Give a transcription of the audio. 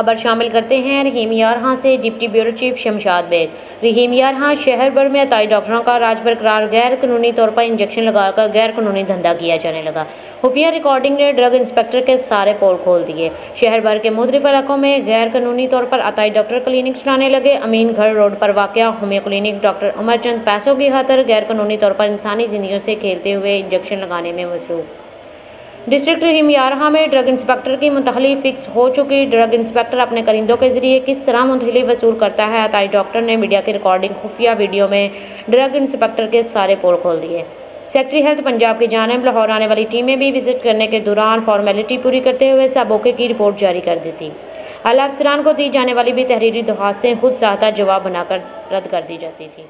खबर शामिल करते हैं रहीम यारहां से। Deputy bureau chief Shamshad Baig. Rahim Yarkhan शहर भर में अताई डॉक्टरों का राज बरकरार, गैर कानूनी तौर पर इंजेक्शन लगाकर गैर कानूनी धंधा किया जाने लगा। खुफिया रिकॉर्डिंग ने ड्रग इंस्पेक्टर के सारे पोल खोल दिए। शहर भर के मुख्तलिफ इलाकों में गैर कानूनी तौर पर अताई डॉक्टर क्लिनिक चलाने लगे। अमीन घर रोड पर वाक़या होमियो क्लिनिक डॉक्टर उमरचंद पैसों की खातिर गैर कानूनी तौर पर इंसानी जिंदगियों से खेलते हुए इंजेक्शन लगाने में मसरूफ। डिस्ट्रिक्ट रहीम यारहां में ड्रग इंस्पेक्टर की मुंतकली फिक्स हो चुकी। ड्रग इंस्पेक्टर अपने करिंदों के जरिए किस तरह मुंतकली वसूल करता है, अताई डॉक्टर ने मीडिया की रिकॉर्डिंग खुफिया वीडियो में ड्रग इंस्पेक्टर के सारे पोल खोल दिए। सेक्रेटरी हेल्थ पंजाब की जानिब लाहौर आने वाली टीमें भी विजिट करने के दौरान फॉर्मेलिटी पूरी करते हुए सबोके की रिपोर्ट जारी कर दी थी। आला अफसरान को दी जाने वाली भी तहरीरी दरख्वास्तें खुद साहता जवाब बनाकर रद्द कर दी जाती थी।